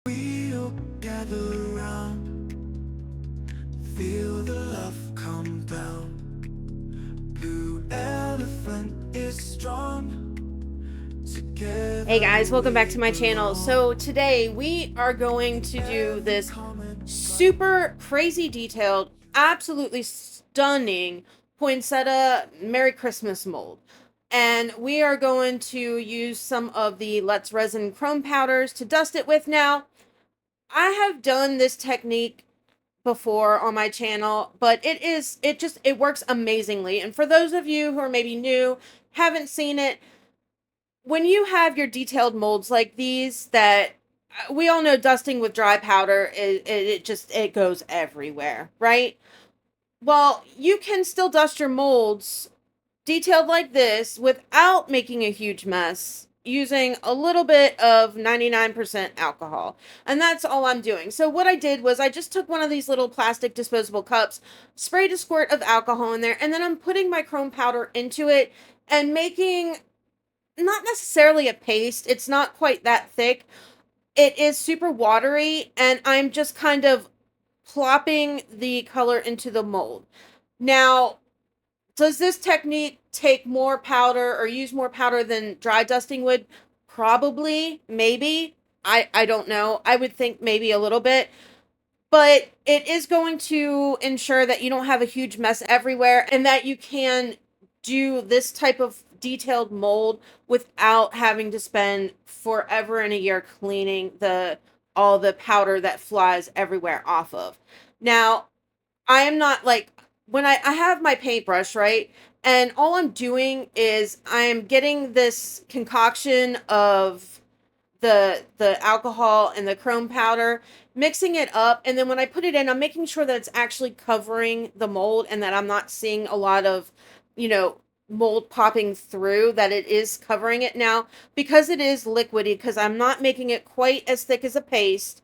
We'll gather around, feel the love come down. Blue elephant is strong. Together Hey guys, welcome back to my channel. So today we are going to do this super crazy detailed, absolutely stunning poinsettia Merry Christmas mold. And we are going to use some of the Let's Resin chrome powders to dust it with. Now, I have done this technique before on my channel, but it works amazingly. And for those of you who are maybe new, haven't seen it, when you have your detailed molds like these that we all know dusting with dry powder, it goes everywhere, right? Well, you can still dust your molds detailed like this without making a huge mess using a little bit of 99% alcohol. And that's all I'm doing. So what I did was I just took one of these little plastic disposable cups, sprayed a squirt of alcohol in there, and then I'm putting my chrome powder into it and making not necessarily a paste. It's not quite that thick. It is super watery, and I'm just kind of plopping the color into the mold. Now, does this technique take more powder or use more powder than dry dusting would? Probably, maybe. I don't know. I would think maybe a little bit. But it is going to ensure that you don't have a huge mess everywhere and that you can do this type of detailed mold without having to spend forever and a year cleaning all the powder that flies everywhere off of. Now, I am not like, when I have my paintbrush, right? And all I'm doing is I'm getting this concoction of the alcohol and the chrome powder, mixing it up, and then when I put it in, I'm making sure that it's actually covering the mold and that I'm not seeing a lot of, mold popping through, that it is covering it. Now, because it is liquidy, because I'm not making it quite as thick as a paste,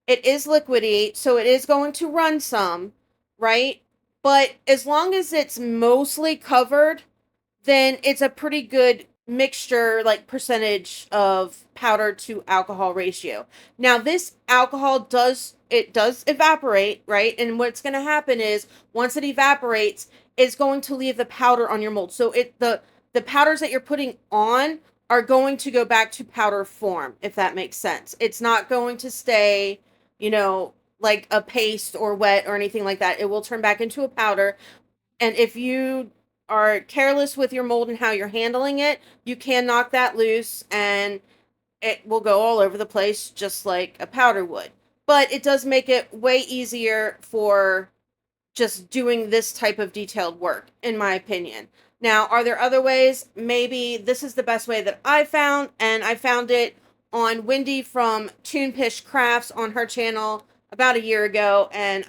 it is liquidy, so it is going to run some, right? But as long as it's mostly covered, then it's a pretty good mixture, like percentage of powder to alcohol ratio. Now, this alcohol does evaporate, right? And what's going to happen is once it evaporates, it's going to leave the powder on your mold. So the powders that you're putting on are going to go back to powder form, if that makes sense. It's not going to stay, like a paste or wet or anything like that. It will turn back into a powder. And if you are careless with your mold and how you're handling it, you can knock that loose and it will go all over the place just like a powder would. But it does make it way easier for just doing this type of detailed work, in my opinion. Now, are there other ways? Maybe this is the best way that I found, and I found it on Wendy from Toonpish Crafts on her channel about a year ago, and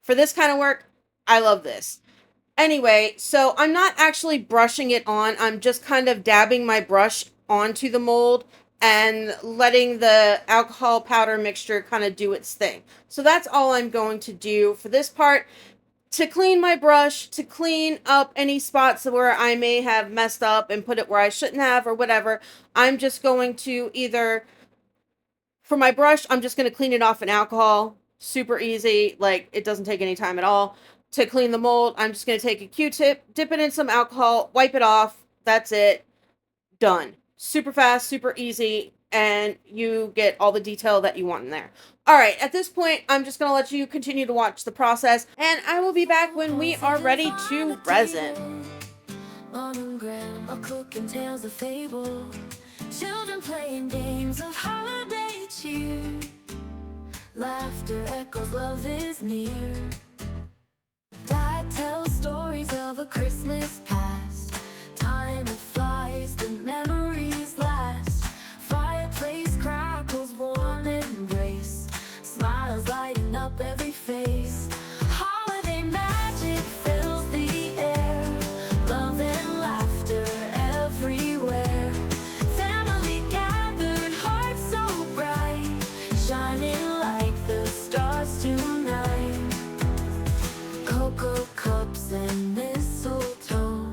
for this kind of work, I love this. Anyway, so I'm not actually brushing it on. I'm just kind of dabbing my brush onto the mold and letting the alcohol powder mixture kind of do its thing. So that's all I'm going to do for this part. To clean my brush, to clean up any spots where I may have messed up and put it where I shouldn't have or whatever, I'm just going to for my brush, I'm just going to clean it off in alcohol. Super easy. Like, it doesn't take any time at all. To clean the mold, I'm just going to take a Q-tip, dip it in some alcohol, wipe it off. That's it. Done. Super fast, super easy, and you get all the detail that you want in there. All right, at this point, I'm just going to let you continue to watch the process, and I will be back when we are ready to resin. Mom and grandma cooking tales of fable, children playing games of holiday cheer, laughter echoes, love is near. Dad tells stories of a Christmas past, time it flies, the memories last. Fireplace crackles, warm embrace, smiles lighting up every face. Holiday magic fills the air, love and laughter everywhere. Family gathered, hearts so bright, shining like the stars tonight. Cocoa cups and mistletoe,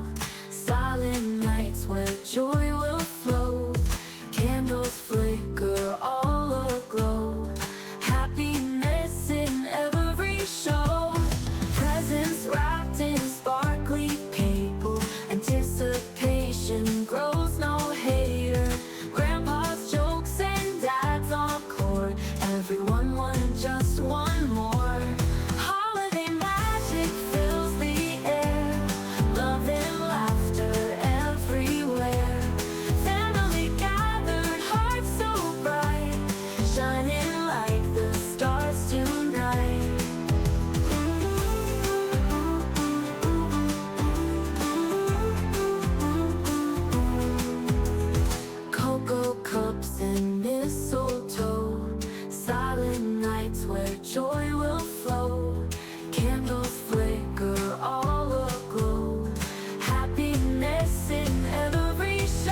where joy will flow. Candles flicker all aglow. Happiness in every show.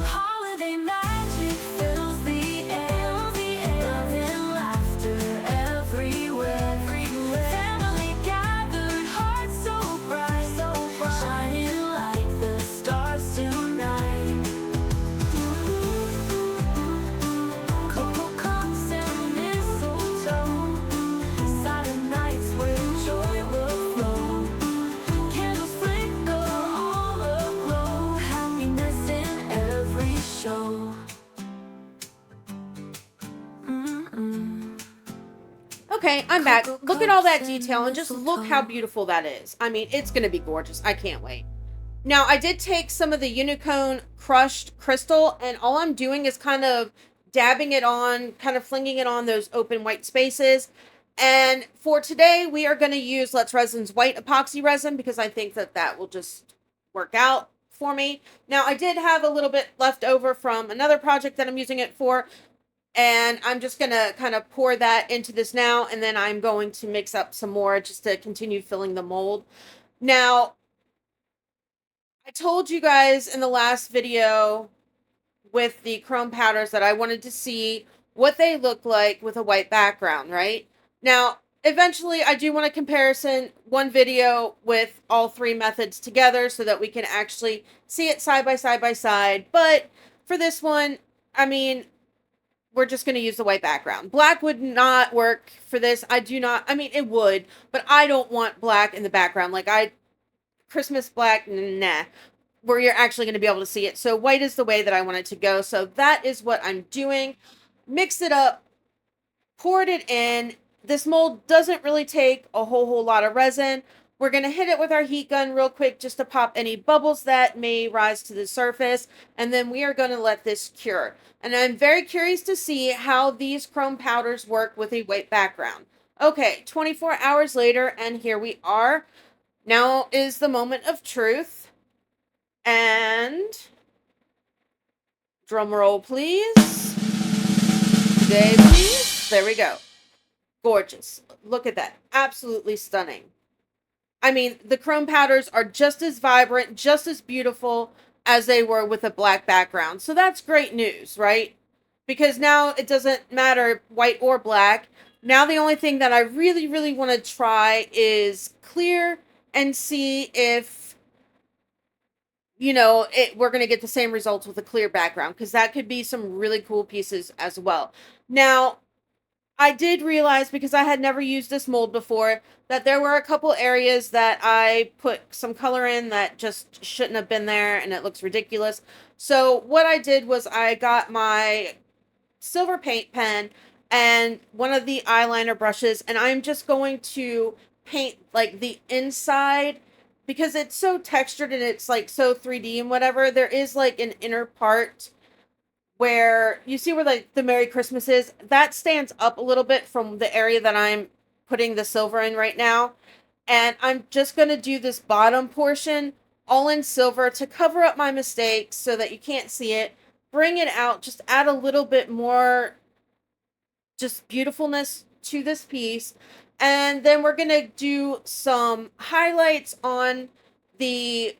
Holiday magic fills the air. Love and laughter everywhere. Family gathered, hearts so bright, shining like the stars tonight. Cocoa cups and mistletoe. Silent nights where joy will flow. Candles flicker all aglow. Happiness in every show. Okay, I'm back. Look at all that detail and just look how beautiful that is. I mean, it's going to be gorgeous. I can't wait. Now, I did take some of the Unicorn crushed crystal, and all I'm doing is kind of dabbing it on, kind of flinging it on those open white spaces. And for today, we are going to use Let's Resin's white epoxy resin because I think that that will just work out for me. Now, I did have a little bit left over from another project that I'm using it for, and I'm just going to kind of pour that into this now, and then I'm going to mix up some more just to continue filling the mold. Now, I told you guys in the last video with the chrome powders that I wanted to see what they look like with a white background, right? Now, eventually I do want a comparison, one video with all three methods together so that we can actually see it side by side. But for this one, I mean, we're just going to use the white background. Black would not work for this. I mean, it would, but I don't want black in the background. Like Christmas black, nah, where you're actually going to be able to see it. So white is the way that I want it to go. So that is what I'm doing. Mixed it up, poured it in. This mold doesn't really take a whole lot of resin. We're going to hit it with our heat gun real quick just to pop any bubbles that may rise to the surface. And then we are going to let this cure. And I'm very curious to see how these chrome powders work with a white background. Okay, 24 hours later, and here we are. Now is the moment of truth. And drum roll, please. Today, please. There we go. Gorgeous. Look at that. Absolutely stunning. I mean, the chrome powders are just as vibrant, just as beautiful as they were with a black background. So that's great news, right? Because now it doesn't matter white or black. Now the only thing that I really want to try is clear and see if, you know, we're going to get the same results with a clear background, because that could be some really cool pieces as well. Now, I did realize, because I had never used this mold before, that there were a couple areas that I put some color in that just shouldn't have been there, and it looks ridiculous. So what I did was I got my silver paint pen and one of the eyeliner brushes, and I'm just going to paint like the inside, because it's so textured and it's like so 3D and whatever. There is like an inner part where you see where like the Merry Christmas is, that stands up a little bit from the area that I'm putting the silver in right now. And I'm just going to do this bottom portion all in silver to cover up my mistakes so that you can't see it. Bring it out, just add a little bit more just beautifulness to this piece. And then we're going to do some highlights on the,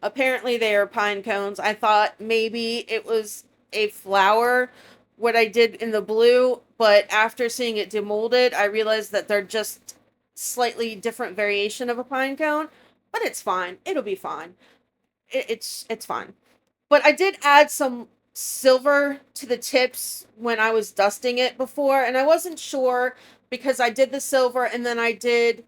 apparently they are pine cones. I thought maybe it was a flower, what I did in the blue, but after seeing it demolded, I realized that they're just slightly different variation of a pine cone, but it's fine. It'll be fine. It's fine. But I did add some silver to the tips when I was dusting it before, and I wasn't sure because I did the silver and then I did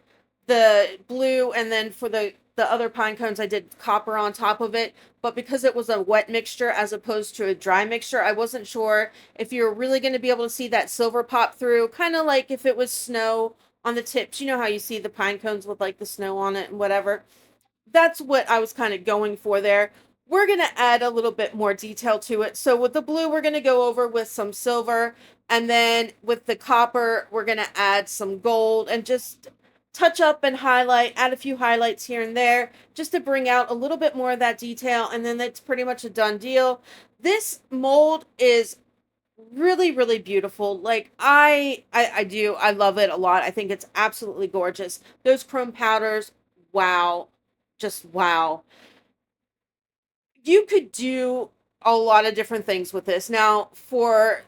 the blue, and then for the other pine cones I did copper on top of it. But because it was a wet mixture as opposed to a dry mixture, I wasn't sure if you're really going to be able to see that silver pop through, kind of like if it was snow on the tips. You know how you see the pine cones with like the snow on it and whatever. That's what I was kind of going for there. We're going to add a little bit more detail to it. So with the blue, we're going to go over with some silver, and then with the copper, we're going to add some gold and just touch up and highlight, add a few highlights here and there just to bring out a little bit more of that detail, and then that's pretty much a done deal. This mold is really, really beautiful. Like I do. I love it a lot. I think it's absolutely gorgeous. Those chrome powders, wow. Just wow. You could do a lot of different things with this. Now, for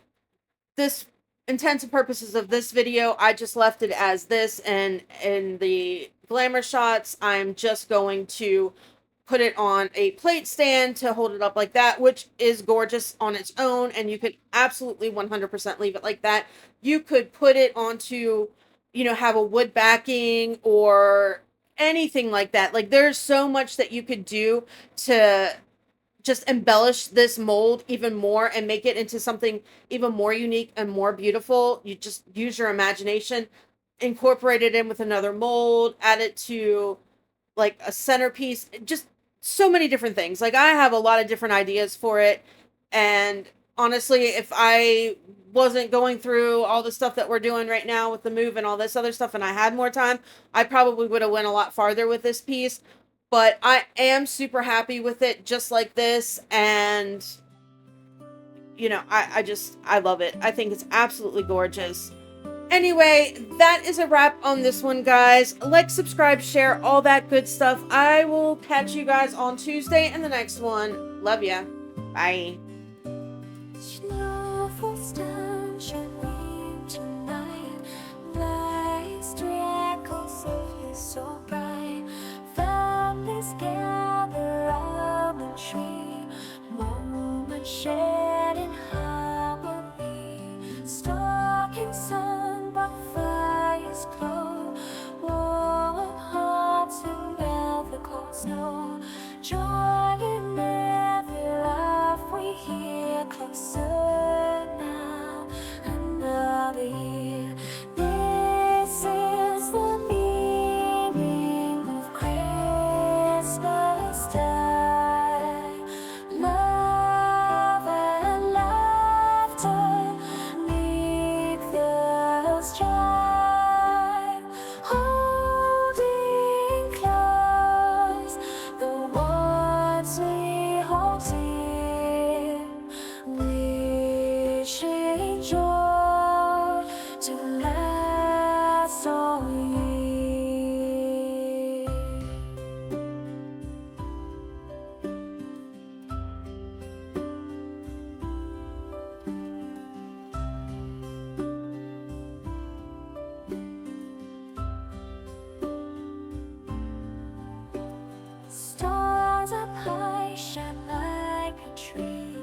this intents and purposes of this video, I just left it as this, and in the glamour shots, I'm just going to put it on a plate stand to hold it up like that, which is gorgeous on its own, and you could absolutely 100% leave it like that. You could put it onto, have a wood backing or anything like that. Like, there's so much that you could do to just embellish this mold even more and make it into something even more unique and more beautiful. You just use your imagination, incorporate it in with another mold, add it to like a centerpiece, just so many different things. Like, I have a lot of different ideas for it. And honestly, if I wasn't going through all the stuff that we're doing right now with the move and all this other stuff and I had more time, I probably would have went a lot farther with this piece. But I am super happy with it just like this. And I love it. I think it's absolutely gorgeous. Anyway, that is a wrap on this one, guys. Like, subscribe, share, all that good stuff. I will catch you guys on Tuesday in the next one. Love ya. Bye. Snow falls down, shining tonight. Lights twinkle softly so bright. Families gather around the tree. Moments shared in harmony. Stalking sun, but fires glow. Warm hearts and melt the cold snow. Joy in every laugh we hear. Closer now, another year. This is the meaning of Christmas time. Love and laughter neath the strife. Holding close the ones we hold dear. Wishing joy to last all year. Stars up high shine like a tree.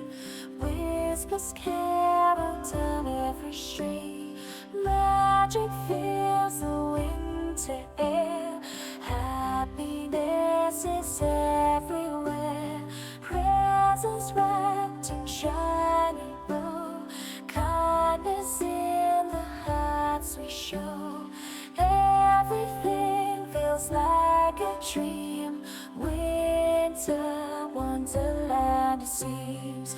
Whispers carol down every street. Magic fills the winter air. Happiness is everywhere. Presents wrapped in shining blue. Kindness in the hearts we show. Everything feels like a dream. Winter wonderland it seems.